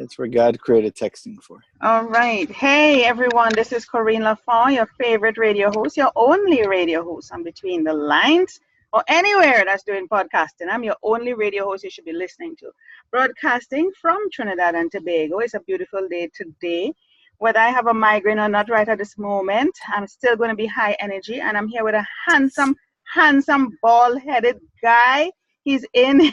It's where God created texting for. All right. Hey, everyone. This is Corinne Lafont, your favorite radio host, your only radio host on Between the Lines or anywhere that's doing podcasting. I'm your only radio host you should be listening to. Broadcasting from Trinidad and Tobago. It's a beautiful day today. Whether I have a migraine or not right at this moment, I'm still going to be high energy. And I'm here with a handsome, bald-headed guy. He's in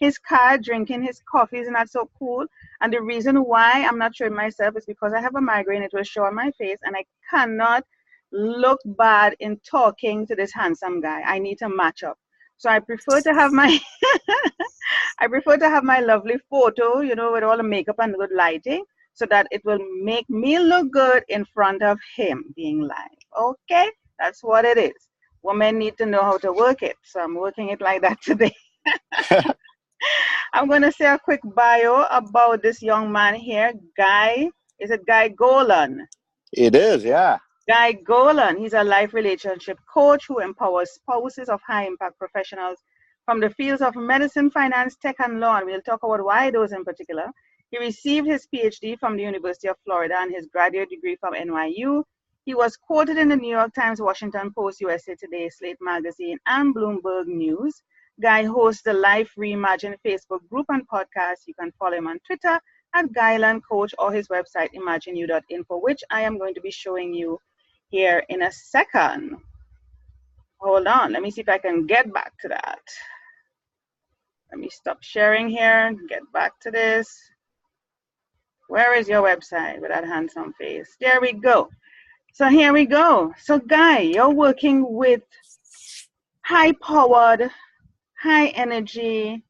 his car drinking his coffee. Isn't that so cool? And the reason why I'm not showing myself is because I have a migraine. It will show on my face, and I cannot look bad in talking to this handsome guy. I need to match up. So I prefer to have my lovely photo, with all the makeup and good lighting, so that it will make me look good in front of him being live. Okay, that's what it is. Women need to know how to work it, so I'm working it like that today. I'm going to say a quick bio about this young man here, Guy. Is it Guy Golan? It is, yeah. Guy Golan. He's a life relationship coach who empowers spouses of high-impact professionals from the fields of medicine, finance, tech, and law. And we'll talk about why those in particular. He received his PhD from the University of Florida and his graduate degree from NYU. He was quoted in the New York Times, Washington Post, USA Today, Slate Magazine, and Bloomberg News. Guy hosts the Life Reimagined Facebook group and podcast. You can follow him on Twitter at Guyland Coach or his website, imagineyou.info, which I am going to be showing you here in a second. Hold on. Let me see if I can get back to that. Let me stop sharing here. Get back to this. Where is your website with that handsome face? There we go. So here we go. So Guy, you're working with high-powered, high energy,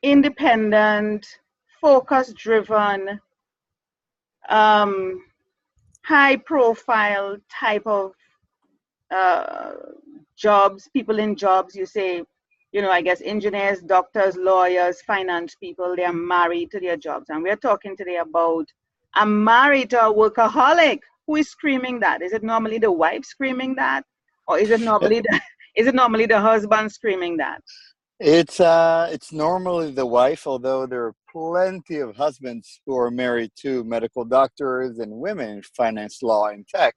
independent, focus driven, high profile type of jobs, people in jobs. You say, I guess engineers, doctors, lawyers, finance people, they are married to their jobs. And we're talking today about I'm married to a workaholic. Who is screaming that? Is it normally the wife screaming that? Or is it normally the husband screaming that? It's normally the wife, although there are plenty of husbands who are married to medical doctors and women in finance, law, and tech.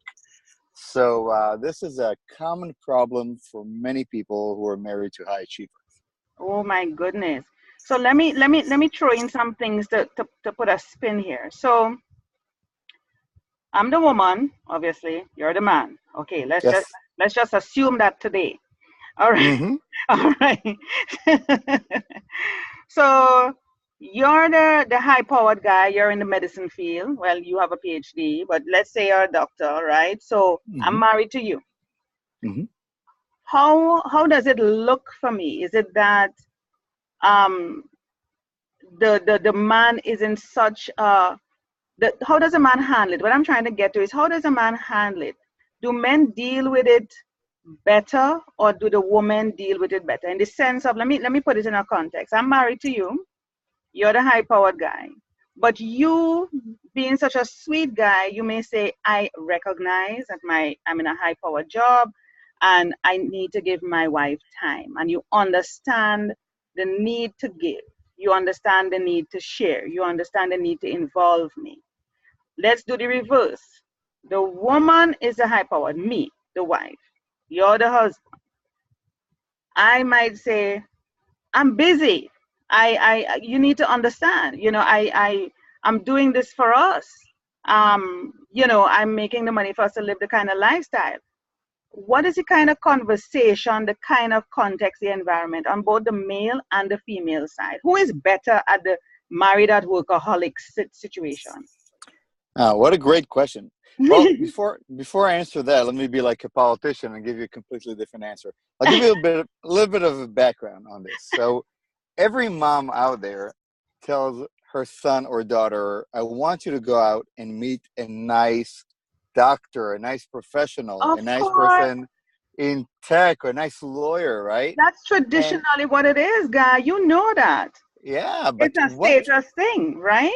So this is a common problem for many people who are married to high achievers. Oh my goodness! So let me throw in some things to put a spin here. So I'm the woman, obviously. You're the man. Okay, let's just assume that today. All right. Mm-hmm. All right. So you're the high-powered guy. You're in the medicine field. Well, you have a PhD, but let's say you're a doctor, right? So I'm married to you. Mm-hmm. How does it look for me? Is it that the man is in such how does a man handle it? What I'm trying to get to is, how does a man handle it? Do men deal with it better, or do the women deal with it better? In the sense of, let me put it in a context. I'm married to you. You're the high-powered guy. But you, being such a sweet guy, you may say, I recognize that I'm in a high-powered job and I need to give my wife time. And you understand the need to give. You understand the need to share. You understand the need to involve me. Let's do the reverse. The woman is the high-powered, me, the wife. You're the husband. I might say, I'm busy. You need to understand, I'm doing this for us. I'm making the money for us to live the kind of lifestyle. What is the kind of conversation, the kind of context, the environment on both the male and the female side? Who is better at the married at workaholic situation? What a great question. Well, before I answer that, let me be like a politician and give you a completely different answer. I'll give you a little bit of a background on this. So every mom out there tells her son or daughter, I want you to go out and meet a nice doctor, a nice professional, a nice person in tech, or a nice lawyer, right? That's traditionally what it is, Guy. You know that. Yeah, but it's a status thing, right?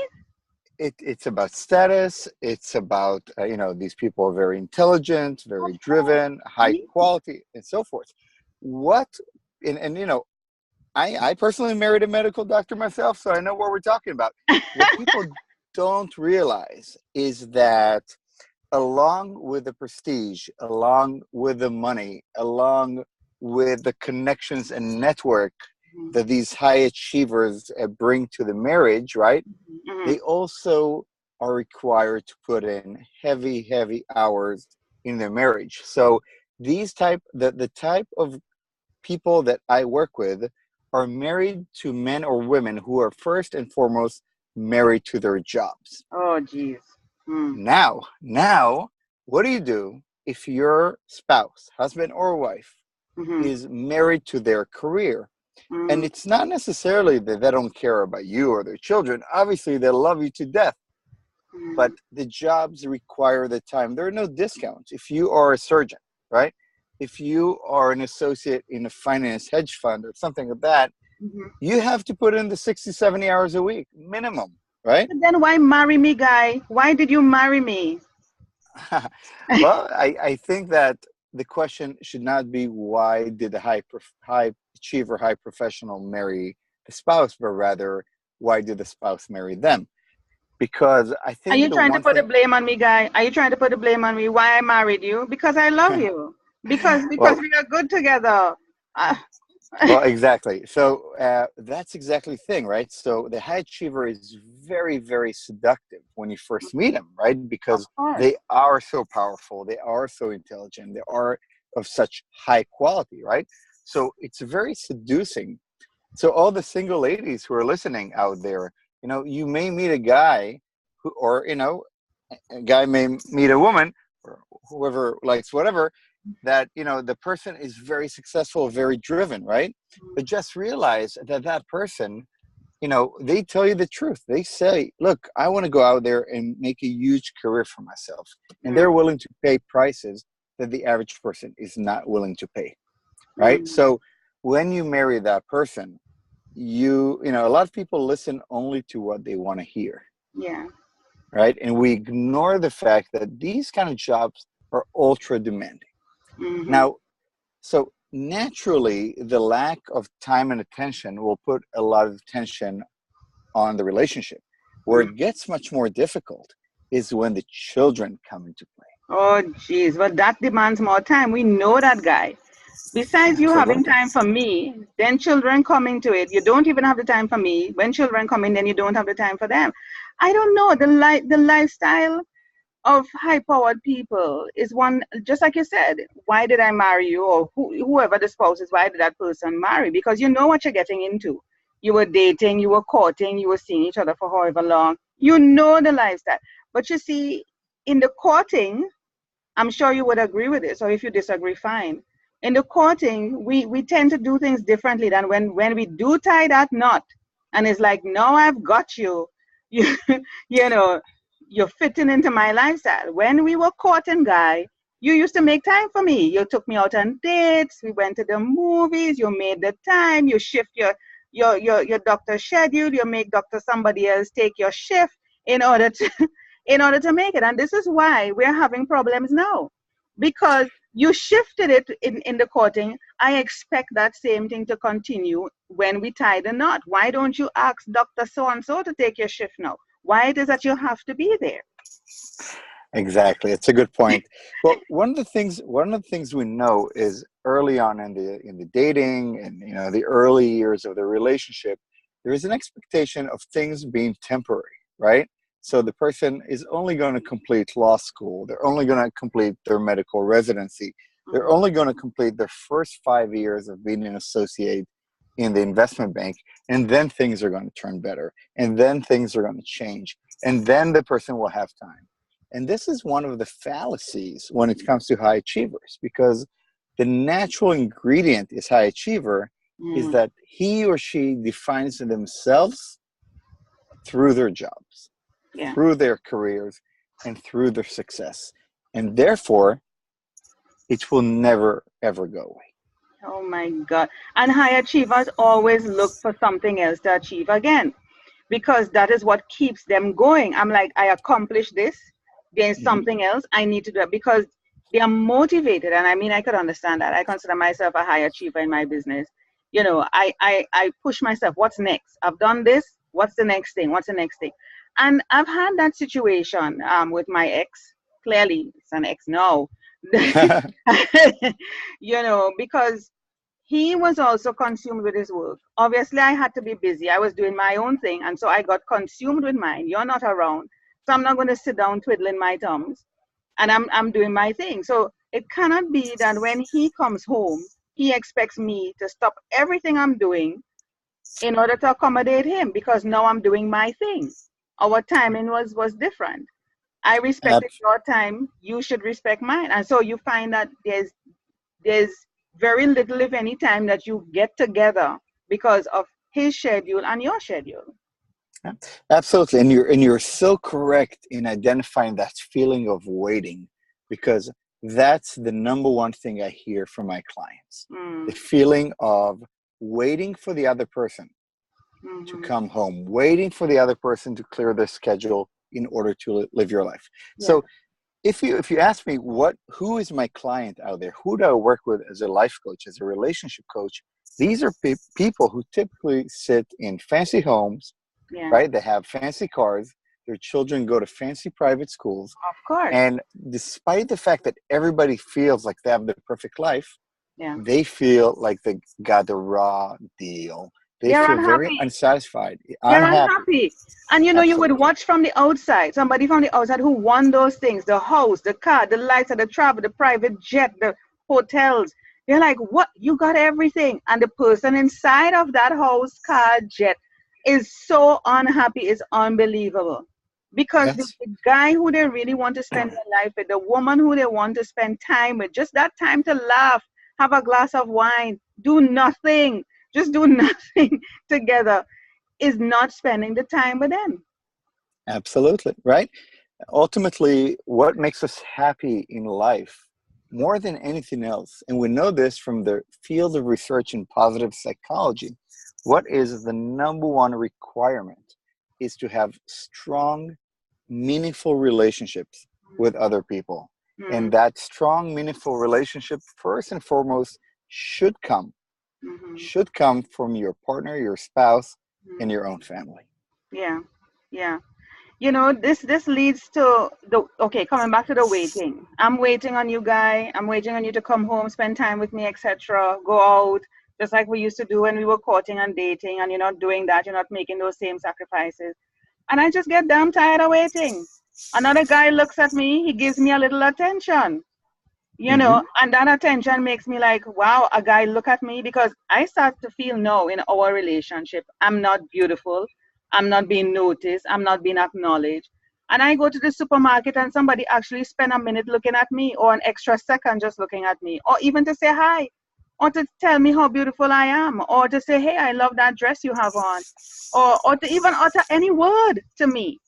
It's about status. It's about, these people are very intelligent, very driven, high quality, and so forth. I personally married a medical doctor myself, so I know what we're talking about. What people don't realize is that along with the prestige, along with the money, along with the connections and network Mm-hmm. that these high achievers bring to the marriage, right? Mm-hmm. They also are required to put in heavy, heavy hours in their marriage. So the type of people that I work with are married to men or women who are first and foremost married to their jobs. Oh, geez. Mm. Now, what do you do if your spouse, husband or wife, Mm-hmm. is married to their career? And Mm. it's not necessarily that they don't care about you or their children. Obviously, they love you to death, but Mm. the jobs require the time. There are no discounts. If you are a surgeon, right? If you are an associate in a finance hedge fund or something like that, Mm-hmm. you have to put in the 60, 70 hours a week minimum, right? But then why marry me, guy? Why did you marry me? Well, I think that the question should not be why did the high achiever, high professional marry the spouse, but rather why did the spouse marry them? Because I Are think you the trying to one put the thing, blame on me, guy? Are you trying to put the blame on me? Why I married you? Because I love you. Because well, we are good together. Uh, well, exactly. So that's exactly the thing, right? So the high achiever is very, very seductive when you first meet them, right? of Because course. they are so powerful, they are so intelligent, they are of such high quality, right? So it's very seducing. So all the single ladies who are listening out there, you may meet a guy who, or a guy may meet a woman, or whoever likes whatever, that the person is very successful, very driven, right? But just realize that that person, they tell you the truth. They say, look, I want to go out there and make a huge career for myself, and they're Mm, willing to pay prices that the average person is not willing to pay, right? mm, So when you marry that person, a lot of people listen only to what they want to hear, yeah. right? And we ignore the fact that these kind of jobs are ultra demanding. Mm-hmm. Now, so naturally, the lack of time and attention will put a lot of tension on the relationship. Where Mm. it gets much more difficult is when the children come into play. Oh, jeez. Well, that demands more time. We know that, guy. Besides you having Absolutely. time for me, then children come into it. You don't even have the time for me. When children come in, then you don't have the time for them. I don't know. The lifestyle of high powered people is one, just like you said, why did I marry you? Or whoever the spouse is, why did that person marry? Because you know what you're getting into. You were dating, you were courting, you were seeing each other for however long. You know the lifestyle. But you see, in the courting, I'm sure you would agree with this, or if you disagree, fine. In the courting, we tend to do things differently than when we do tie that knot. And it's like, no, I've got you. You, you know, you're fitting into my lifestyle. When we were courting, guy, you used to make time for me. You took me out on dates. We went to the movies. You made the time. You shift your doctor's schedule. You make doctor somebody else take your shift in order to in order to make it. And this is why we're having problems now. Because you shifted it in the courting. I expect that same thing to continue when we tie the knot. Why don't you ask Dr. So and so to take your shift now? Why it is that you have to be there? Exactly. It's a good point. Well, one of the things we know is early on in the dating and the early years of the relationship, there is an expectation of things being temporary, right? So the person is only going to complete law school. They're only going to complete their medical residency. They're Mhm. only going to complete their first 5 years of being an associate in the investment bank, and then things are going to turn better, and then things are going to change, and then the person will have time. And this is one of the fallacies when it comes to high achievers, because the natural ingredient is high achiever is Mm, that he or she defines themselves through their jobs, yeah. through their careers, and through their success. And therefore, it will never, ever go away. Oh my God. And high achievers always look for something else to achieve again, because that is what keeps them going. I'm like, I accomplished this. There's Mhm. something else I need to do, because they are motivated. And I mean, I could understand that. I consider myself a high achiever in my business. I push myself. What's next? I've done this. What's the next thing? What's the next thing? And I've had that situation with my ex. Clearly, it's an ex now. Because he was also consumed with his work. Obviously, I had to be busy. I was doing my own thing, and so I got consumed with mine. You're not around, so I'm not going to sit down twiddling my thumbs, and I'm doing my thing. So it cannot be that when he comes home, he expects me to stop everything I'm doing in order to accommodate him, because now I'm doing my thing. Our timing was different. I respected Abs- your time. You should respect mine, and so you find that there's very little, if any, time that you get together because of his schedule and your schedule. Absolutely, and you're so correct in identifying that feeling of waiting, because that's the number one thing I hear from my clients. The Mm, feeling of waiting for the other person to mm-hmm. come home, waiting for the other person to clear their schedule in order to live your life. Yeah. So if you ask me who is my client out there, who do I work with as a life coach, as a relationship coach, these are people who typically sit in fancy homes, Yeah. right? They have fancy cars. Their children go to fancy private schools. Of course. And despite the fact that everybody feels like they have the perfect life, Yeah. they feel like they got the raw deal. They They're feel very unhappy. unsatisfied, They're unhappy. unhappy. And you would Absolutely. watch from the outside, somebody from the outside who won those things, the house, the car, the lights, the travel, the private jet, the hotels. You're like, what? You got everything. And the person inside of that house, car, jet is so unhappy. It's unbelievable. Because Yes. the guy who they really want to spend their life with, the woman who they want to spend time with, just that time to laugh, have a glass of wine, do nothing, just do nothing together, is not spending the time with them. Absolutely. Right. Ultimately, what makes us happy in life more than anything else, and we know this from the field of research in positive psychology, what is the number one requirement is to have strong, meaningful relationships with other people. Mm, And that strong, meaningful relationship, first and foremost, should come mm-hmm, should come from your partner, your spouse, and mm. your own family. Yeah, yeah. This leads to the okay, coming back to the waiting. I'm waiting on you, guy. I'm waiting on you to come home, spend time with me, etc. Go out, just like we used to do when we were courting and dating, and you're not doing that. You're not making those same sacrifices. And I just get damn tired of waiting. Another guy looks at me, he gives me a little attention. Hmm. And that attention makes me like, wow, a guy look at me, because I start to feel no, in our relationship, I'm not beautiful, I'm not being noticed, I'm not being acknowledged. And I go to the supermarket and somebody actually spend a minute looking at me, or an extra second just looking at me, or even to say hi, or to tell me how beautiful I am, or to say, hey, I love that dress you have on, or to even utter any word to me,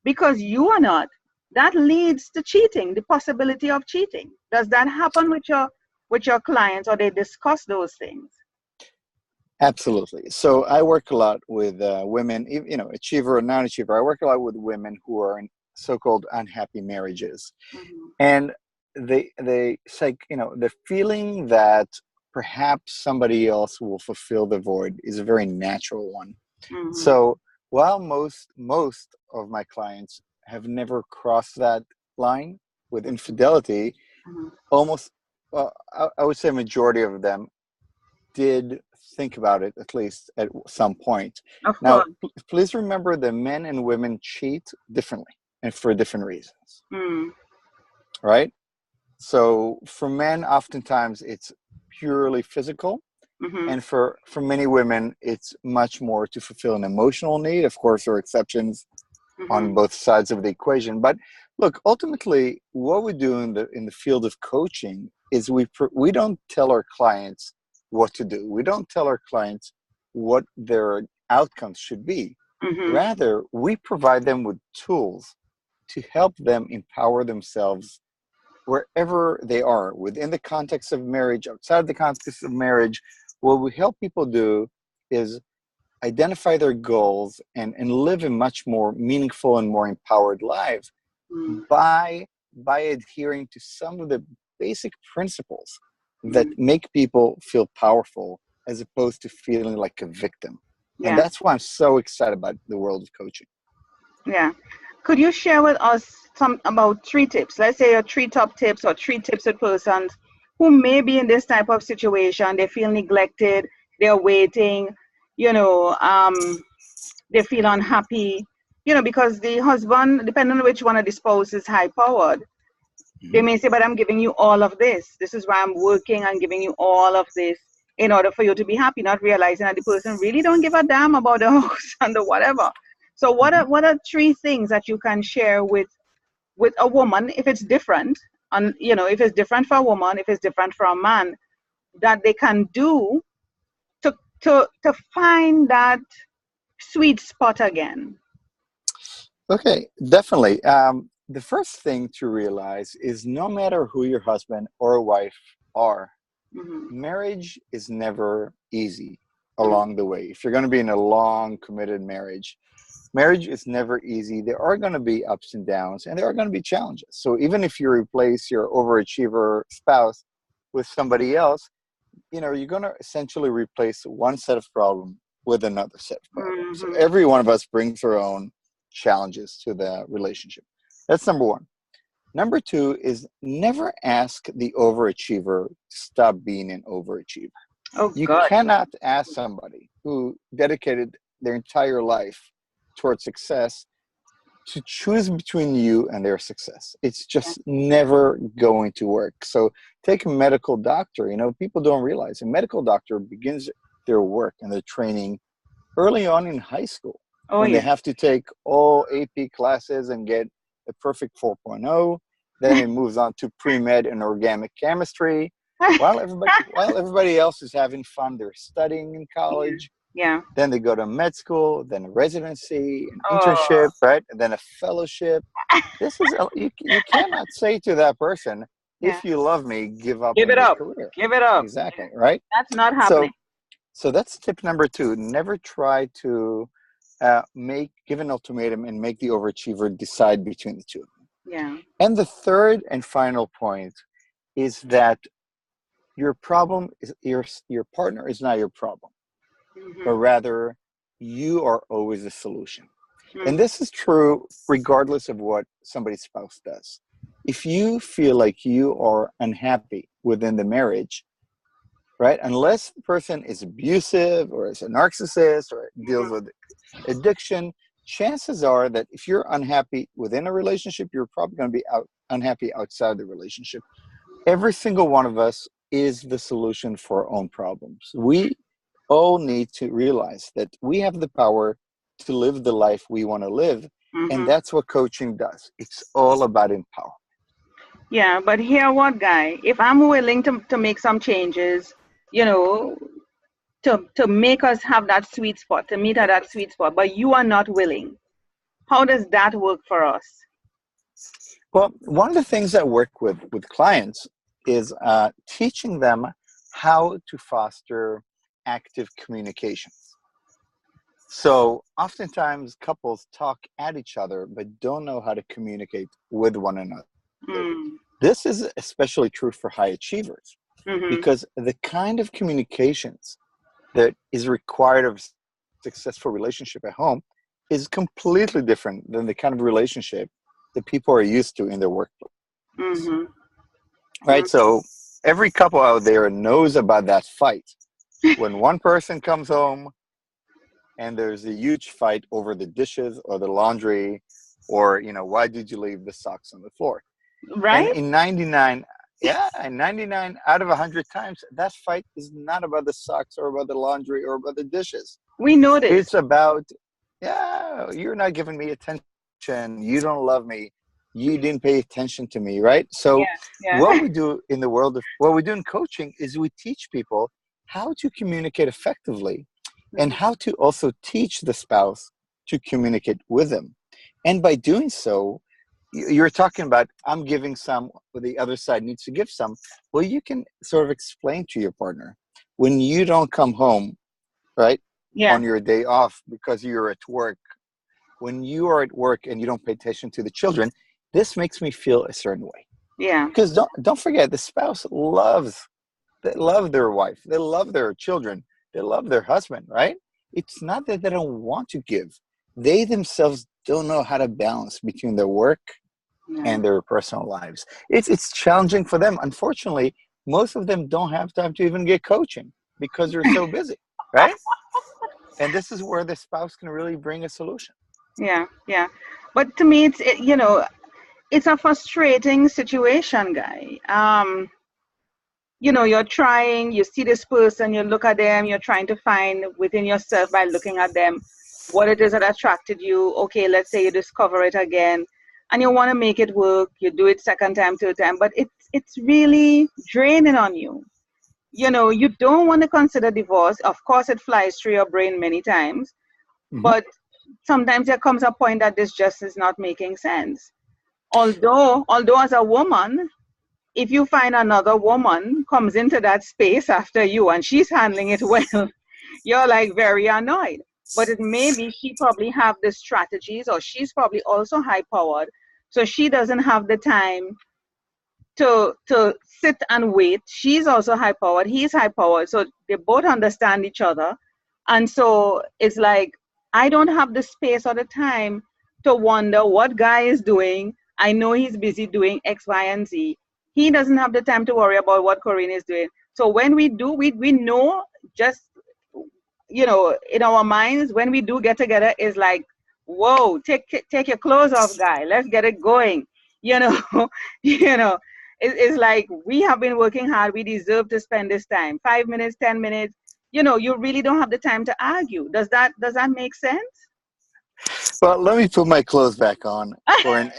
because you are not, that leads to cheating, the possibility of cheating. Does that happen with your clients, or they discuss those things? Absolutely. So I work a lot with women, achiever or non-achiever. I work a lot with women who are in so-called unhappy marriages, Hmm. and they say, the feeling that perhaps somebody else will fulfill the void is a very natural one. Hmm. So while most of my clients have never crossed that line with infidelity, Hmm. almost, well, I would say a majority of them did think about it at least at some point. Of Now, course. please remember that men and women cheat differently and for different reasons, Mm. right? So for men, oftentimes it's purely physical, Hmm. and for many women, it's much more to fulfill an emotional need. Of course, there are exceptions on Hmm. both sides of the equation. But look, ultimately, what we do in the field of coaching is we don't tell our clients what to do. We don't tell our clients what their outcomes should be. Hmm. Rather, we provide them with tools to help them empower themselves wherever they are, within the context of marriage, outside the context of marriage. What we help people do is identify their goals and live a much more meaningful and more empowered life Mm. by adhering to some of the basic principles that Mm. make people feel powerful as opposed to feeling like a victim. And Yeah. that's why I'm so excited about the world of coaching. Yeah. Could you share with us some about 3 tips? Let's say your 3 top tips or 3 tips with persons who may be in this type of situation. They feel neglected, they're waiting, you know, they feel unhappy, because the husband, depending on which one of the spouse is high powered, they Mhm. may say, but I'm giving you all of this. This is why I'm working. I'm giving you all of this in order for you to be happy, not realizing that the person really don't give a damn about the house and the whatever. So Mhm. what are 3 things that you can share with a woman, if it's different, and if it's different for a woman, if it's different for a man, that they can do to to find that sweet spot again? Okay, definitely. The first thing to realize is no matter who your husband or wife are, Hmm. marriage is never easy Hmm. along the way. If you're going to be in a long, committed marriage, marriage is never easy. There are going to be ups and downs, and there are going to be challenges. So even if you replace your overachiever spouse with somebody else, you're going to essentially replace one set of problems with another set of problems. So Hmm. every one of us brings our own challenges to the relationship. That's number one. Number two is never ask the overachiever to stop being an overachiever. Oh You God. cannot ask somebody who dedicated their entire life towards success to choose between you and their success. It's just never going to work. So take a medical doctor. People don't realize a medical doctor begins their work and their training early on in high school Oh when they yeah. have to take all AP classes and get a perfect 4.0. Then it moves on to pre-med and organic chemistry. While everybody else is having fun, they're studying in Yeah. college. Yeah. Then they go to med school, then a residency, an Oh. internship, right? And then a fellowship. You cannot say to that person, Yeah. if you love me, give up Give on it your up. career. Give it up. Exactly, right? That's not happening. So, so that's tip number two. Never try to give an ultimatum and make the overachiever decide between the two. Yeah. And the third and final point is that your problem is your partner is not your problem, but Hmm. rather you are always the solution. And Hmm. this is true regardless of what somebody's spouse does. If you feel like you are unhappy within the marriage, right, unless the person is abusive or is a narcissist or deals with addiction, chances are that if you're unhappy within a relationship, you're probably going to be unhappy outside the relationship. Every single one of us is the solution for our own problems. We all need to realize that we have the power to live the life we want to live. And Hmm. that's what coaching does. It's all about empowerment. Yeah, but here what, guy? If I'm willing to make some changes, you know, to make us have that sweet spot, to meet at that sweet spot, but you are not willing, how does that work for us? Well, one of the things I work with clients is teaching them how to foster active communication. So oftentimes couples talk at each other but don't know how to communicate with one another. Mm. This is especially true for high achievers Mm-hmm. because the kind of communications that is required of a successful relationship at home is completely different than the kind of relationship that people are used to in their workplace. Mm-hmm. Right? So every couple out there knows about that fight. When one person comes home and there's a huge fight over the dishes or the laundry or, why did you leave the socks on the floor? And Right? in 99, yeah, and 99 out of 100 times, that fight is not about the socks or about the laundry or about the dishes. We know this. It's about, yeah, you're not giving me attention. You don't love me. You didn't pay attention to me, right? Yeah. So what Yeah. we do in the world of what we do in coaching is we teach people how to communicate effectively and how to also teach the spouse to communicate with them. And by doing so, you're talking about I'm giving some, but the other side needs to give some. Well, you can sort of explain to your partner when you don't come home, right, Yeah. on your day off because you're at work. When you are at work and you don't pay attention to the children, this makes me feel a certain way. Yeah. Because don't forget, the spouse they love their wife, they love their children, They love their husband, right? It's not that they don't want to give. They themselves don't know how to balance between their work Yeah. and their personal lives. It's challenging for them. Unfortunately, most of them don't have time to even get coaching because they're so busy, right? And this is where the spouse can really bring a solution. Yeah, yeah. But to me, it's a frustrating situation, guy. You're trying, you see this person, you look at them, you're trying to find within yourself by looking at them what it is that attracted you. Okay, let's say you discover it again and you want to make it work. You do it second time, third time, but it's really draining on you. You don't want to consider divorce. Of course, it flies through your brain many times, Hmm. but sometimes there comes a point that this just is not making sense. Although as a woman, if you find another woman comes into that space after you and she's handling it well, you're like very annoyed. But it may be she probably have the strategies, or she's probably also high powered, so she doesn't have the time to sit and wait. She's also high powered, he's high powered, so they both understand each other. And so it's like, I don't have the space or the time to wonder what guy is doing. I know he's busy doing X, Y, and Z. He doesn't have the time to worry about what Corinne is doing. So when we do, we know, just, in our minds, when we do get together, is like, whoa, take your clothes off, guy. Let's get it going. You know, you know, it's like, we have been working hard. We deserve to spend this time. 5 minutes, 10 minutes. You really don't have the time to argue. Does that make sense? Well, let me put my clothes back on, Corinne,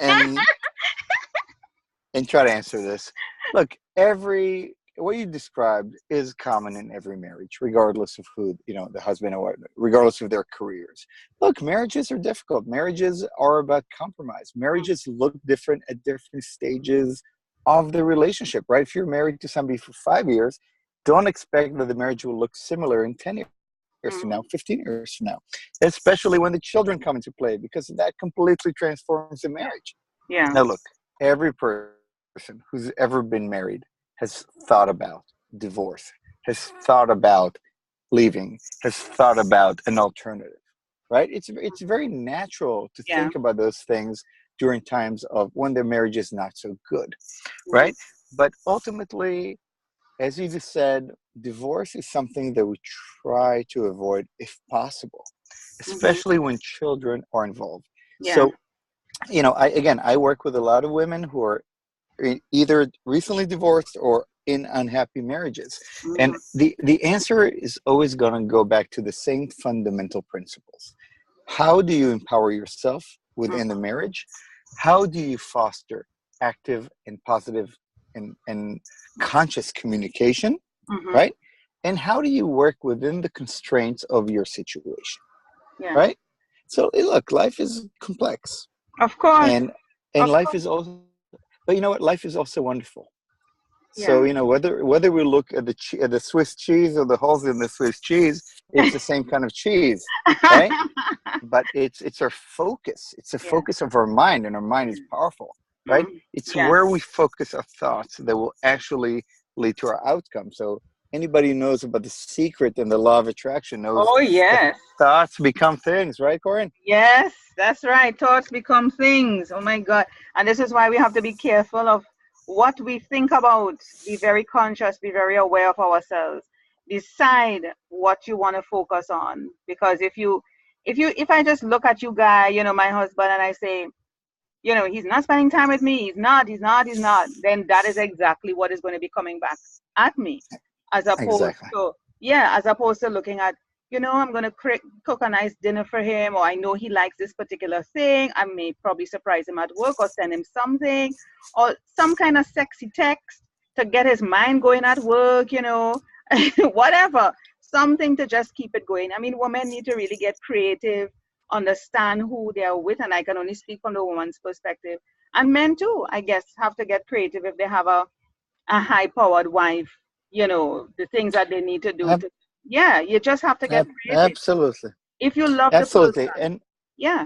and try to answer this. Look, every what you described is common in every marriage, regardless of who, the husband or wife, regardless of their careers. Look, marriages are difficult. Marriages are about compromise. Marriages look different at different stages of the relationship, right? If you're married to somebody for 5 years, don't expect that the marriage will look similar in 10 years from now, Mhm. 15 years from now, especially when the children come into play, because that completely transforms the marriage. Yeah. Now, look, every person who's ever been married has thought about divorce, has thought about leaving, has thought about an alternative, right? It's very natural to Yeah. think about those things during times of when the marriage is not so good, Mhm. right? But ultimately, as you just said, divorce is something that we try to avoid if possible, Mhm. especially when children are involved. Yeah. So, I work with a lot of women who are either recently divorced or in unhappy marriages. And Mhm. the answer is always going to go back to the same fundamental principles. How do you empower yourself within the Mhm. marriage? How do you foster active and positive and conscious communication, Mhm. right? And how do you work within the constraints of your situation, Yeah. right? So look, life is complex, Of course. and Of life course. is also, but you know what? Life is also wonderful. So Yeah. whether we look at at the Swiss cheese or the holes in the Swiss cheese, it's the same kind of cheese, right? But it's our focus. It's the Yeah. focus of our mind, and our mind is powerful, right? Mhm. It's Yeah. where we focus our thoughts that will actually lead to our outcome. So anybody who knows about the secret and the law of attraction knows Oh that yes. thoughts become things, right, Corinne? Yes, that's right. Thoughts become things. Oh my God. And this is why we have to be careful of what we think about. Be very conscious, be very aware of ourselves. Decide what you want to focus on. Because if I just look at you guy, my husband, and I say, he's not spending time with me, he's not, then that is exactly what is going to be coming back at me. As opposed Exactly. to, yeah, as opposed to looking at, I'm going to cook a nice dinner for him, or I know he likes this particular thing. I may probably surprise him at work or send him something, or some kind of sexy text to get his mind going at work, whatever. Something to just keep it going. I mean, women need to really get creative, understand who they are with, and I can only speak from the woman's perspective. And men too, I guess, have to get creative if they have a high powered wife, the things that they need to do Ab- to, yeah, you just have to get creative. Absolutely. If you love the Absolutely. person, yeah,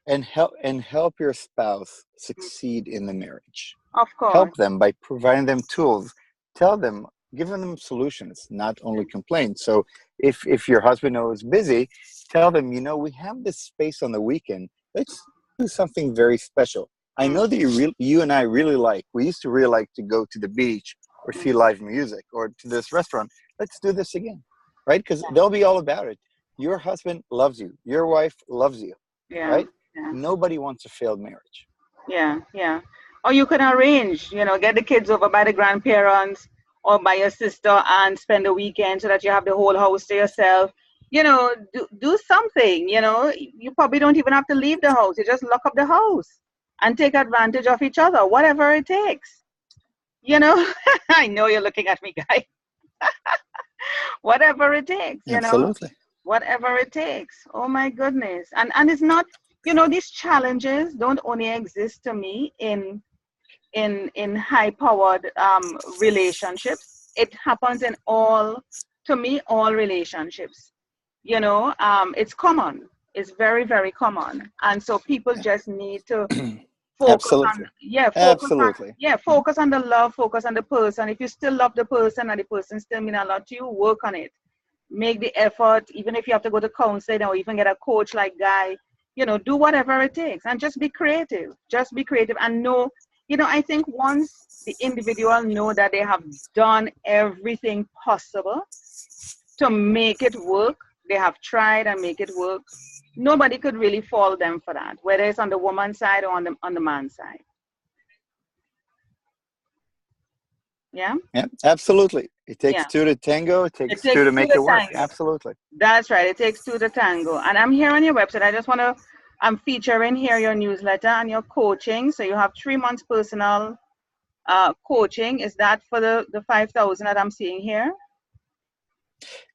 And help your spouse succeed in the marriage. of course. Help them by providing them tools. Tell them giving them solutions, not only complaints. So if your husband is busy, tell them, we have this space on the weekend. Let's do something very special. I Mm. know that you and I really like. We used to really like to go to the beach or see live music or to this restaurant. Let's do this again, right? Because they'll be all about it. Your husband loves you. Your wife loves you, Yeah. right? Yeah. Nobody wants a failed marriage. Yeah. Yeah. Or you can arrange, get the kids over by the grandparents or by your sister and spend the weekend so that you have the whole house to yourself. Do something, you probably don't even have to leave the house. You just lock up the house and take advantage of each other, whatever it takes. You know, I know you're looking at me, guy. Whatever it takes, Absolutely. whatever it takes. Oh my goodness. And it's not, these challenges don't only exist to me in high powered relationships. It happens in all, to me, all relationships. It's common. It's very, very common. And so people just need to focus on, Absolutely. yeah, Absolutely. focus on the love, focus on the person. If you still love the person and the person still mean a lot to you, work on it. Make the effort, even if you have to go to counseling or even get a coach like Guy, do whatever it takes and just be creative. Just be creative and know, I think once the individual know that they have done everything possible to make it work, they have tried and make it work, nobody could really fault them for that, whether it's on the woman's side or on the man's side. Yeah? Yeah, absolutely. It takes Yeah. two to tango. It It takes two takes to two make to it work. tango. Absolutely. That's right. It takes two to tango. And I'm here on your website. I just want to, I'm featuring here your newsletter and your coaching. So you have 3 months personal coaching. Is that for the 5,000 that I'm seeing here?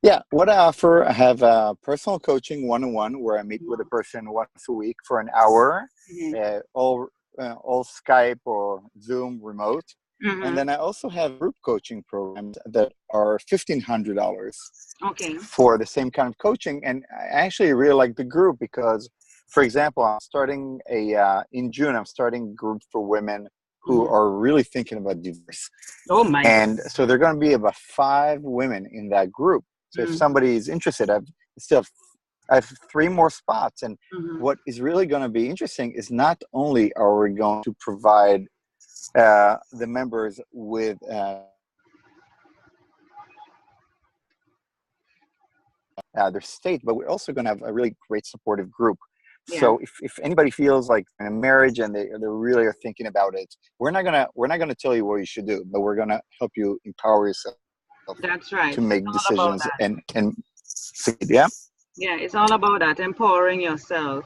Yeah, what I offer, I have personal coaching one-on-one where I meet with a person once a week for an hour, Mm-hmm. all Skype or Zoom remote. And Mm-hmm. then I also have group coaching programs that are $1,500 Okay. for the same kind of coaching. And I actually really like the group because, for example, I'm starting in June, I'm starting a group for women who Mm-hmm. are really thinking about divorce. Oh my God. And so there are going to be about 5 women in that group. So if Mm-hmm. somebody is interested, I have 3 more spots. And Mm-hmm. what is really going to be interesting is not only are we going to provide the members with their state, but we're also going to have a really great supportive group. Yeah. So if anybody feels like in a marriage and they really are thinking about it, we're not gonna tell you what you should do, but we're gonna help you empower yourself That's right. to It's make all about decisions that. and succeed. Yeah, Yeah, it's all about that, empowering yourself.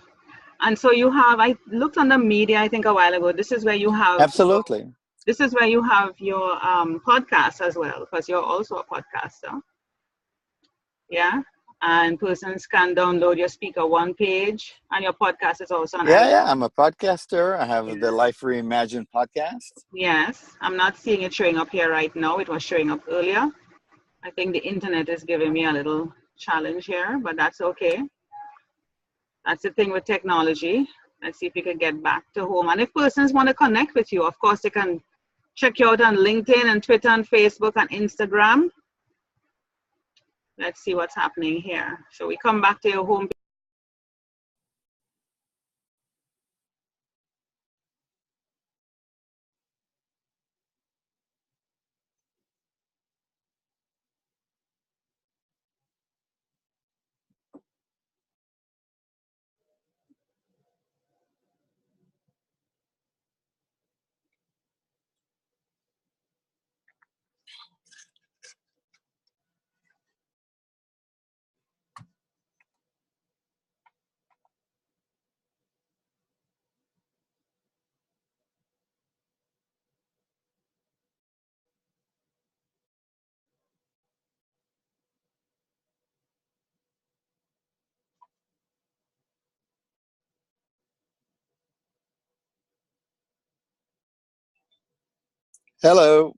And so you have, I looked on the media, I think a while ago, absolutely. this is where you have your podcast as well, because you're also a podcaster. Yeah. And persons can download your speaker one page, and your podcast is also on Yeah, iTunes. yeah. I'm a podcaster. I have the Yeah. Life Reimagined podcast. Yes. I'm not seeing it showing up here right now. It was showing up earlier. I think the internet is giving me a little challenge here, but that's okay. That's the thing with technology. Let's see if we can get back to home. And if persons want to connect with you, of course, they can check you out on LinkedIn and Twitter and Facebook and Instagram. Let's see what's happening here. So we come back to your home. Hello.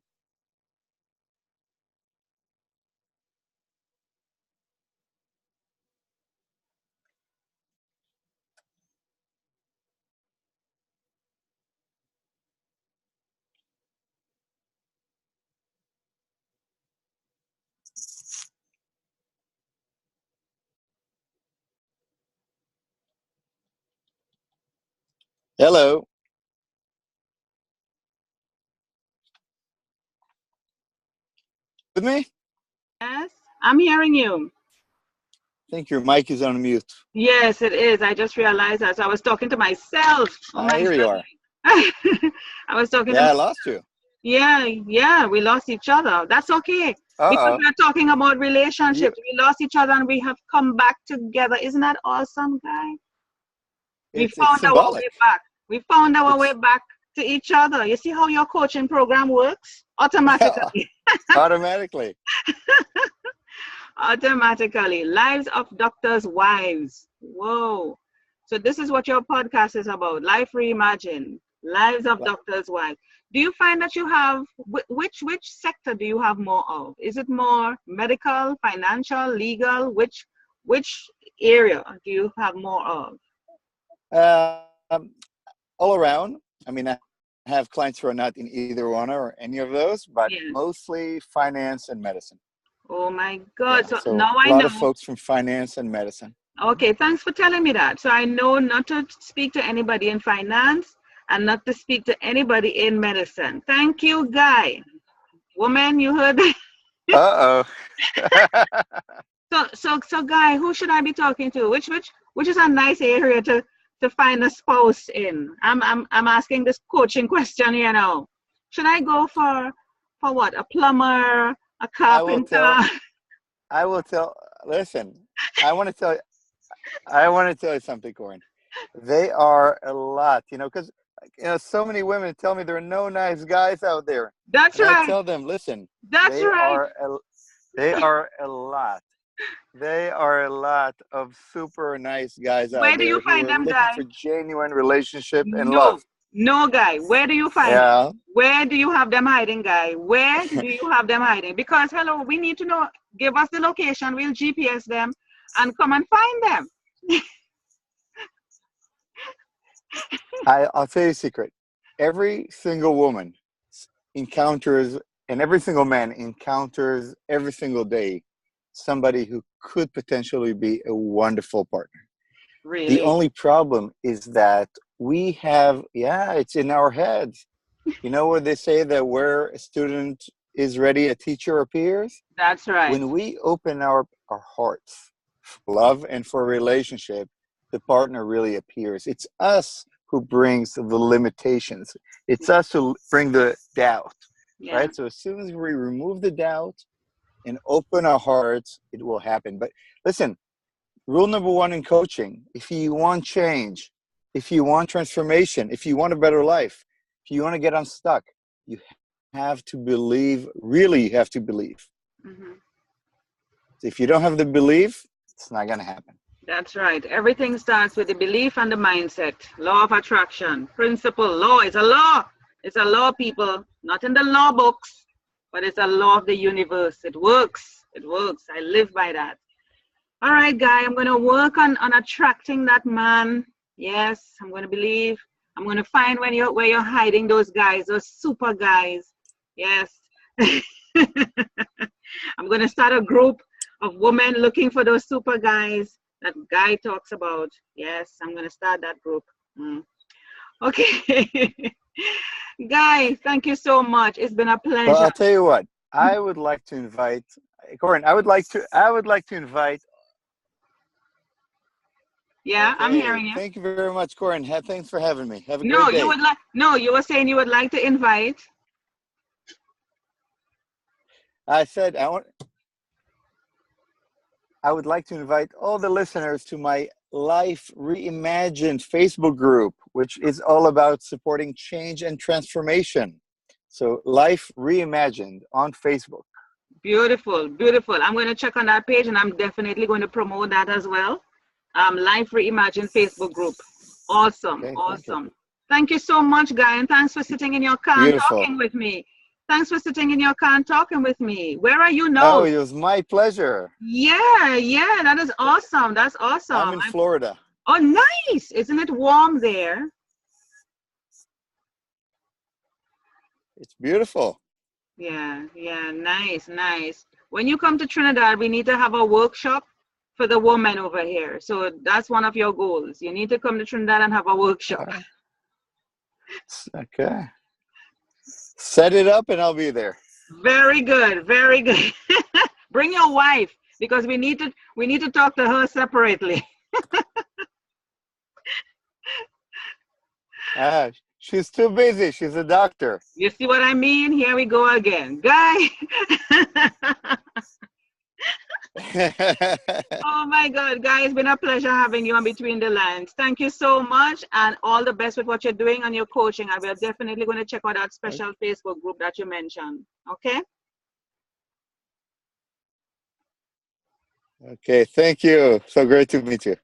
Hello. With me? Yes, I'm hearing you. I think your mic is on mute. Yes, it is. I just realized that. So I was talking to myself. Oh my Here you are. goodness. I was talking to Yeah, I my, lost you. yeah, we lost each other. That's okay. Because Uh-oh. we're talking about You, relationships. We lost each other and we have come back together. Isn't that awesome, guy? We it's found our symbolic. way back. We found our way It's back to each other. You see how your coaching program works? Automatically. automatically. Automatically. Lives of doctors' wives. Whoa. So this is what your podcast is about. Life reimagined. Lives of doctors' wives. Do you find that you have which sector do you have more of? Is it more medical, financial, legal? Which area do you have more of? Um, all around. I mean, I have clients who are not in either one or any of those, but Yes. mostly finance and medicine. Oh my God. Yeah, So so now a I lot of know. folks from finance and medicine. Okay, thanks for telling me that. So I know not to speak to anybody in finance and not to speak to anybody in medicine. Thank you, Guy. Woman, you heard that? Uh-oh. So, Guy, who should I be talking to? Which is a nice area to find a spouse in. I'm asking this coaching question, you know. Should I go for what? A plumber, a I will carpenter? tell, I will tell, listen, I want to tell you, I want to tell you something, Corin. They are a lot, because so many women tell me there are no nice guys out there, That's and I right. tell them, listen, That's they right. are they are a lot. They are a lot of super nice guys Where out do you there who find are them, looking Guy? for genuine relationship and love. No, no, Guy. Where do you find them? Yeah, Where do you have them hiding, Guy? Where do you have them hiding? Because, hello, we need to know. Give us the location. We'll GPS them and come and find them. I'll tell you a secret. Every single woman encounters, and every single man encounters every single day somebody who could potentially be a wonderful partner. The Really? only problem is that we have, yeah, it's in our heads. You know what they say, that where a student is ready, a teacher appears? That's right. When we open our hearts for love and for relationship, the partner really appears. It's us who brings the limitations. It's us who bring the doubt, Yeah. right? So as soon as we remove the doubt and open our hearts, it will happen. But listen, rule number one in coaching: if you want change, if you want transformation, if you want a better life, if you want to get unstuck, you have to believe. Really, you have to believe. Hmm. If you don't have the belief, it's not going to happen. That's right. Everything starts with the belief and the mindset. Law of attraction. Principle. Law. It's a law. It's a law, people. Not in the law books, but it's a law of the universe. It works. It works. I live by that. All right, Guy, I'm going to work on attracting that man. Yes, I'm going to believe. I'm going to find where you're hiding those guys, those super guys. Yes. I'm going to start a group of women looking for those super guys that Guy talks about. Yes, I'm going to start that group. Mm. Okay. Guy, thank you so much. It's been a Well, pleasure. I'll tell you what. I would like to invite Corin. I would like to invite. Yeah, I'm Okay, hearing you. thank you very much, Corin. Thanks for having me. Have a No, great day. you were saying you would like to invite. I said I would like to invite all the listeners to my Life Reimagined Facebook group, which is all about supporting change and transformation. So, Life Reimagined on Facebook. Beautiful, beautiful. I'm going to check on that page and I'm definitely going to promote that as well. Life Reimagine Facebook group. Awesome, Okay, thank you. awesome. Thank you so much, Guy, and thanks for sitting in your car and Beautiful. talking with me. Thanks for sitting in your car and talking with me. Where are you Oh, now? it was my pleasure. Yeah, that is awesome. That's I'm awesome. in Florida. Oh, nice. Isn't it warm there? It's beautiful. Yeah, nice, nice. When you come to Trinidad, we need to have a workshop for the women over here. So that's one of your goals. You need to come to Trinidad and have a workshop. Okay. Set it up and I'll be there. Very good. Very good. Bring your wife because we need to talk to her separately. Ah, she's too busy. She's a doctor. You see what I mean? Here we go again. Guy. Oh my God, Guy, it's been a pleasure having you on Between the Lines. Thank you so much and all the best with what you're doing on your coaching. I will definitely going to check out that special Facebook group that you mentioned. Okay? Okay, thank you. So great to meet you.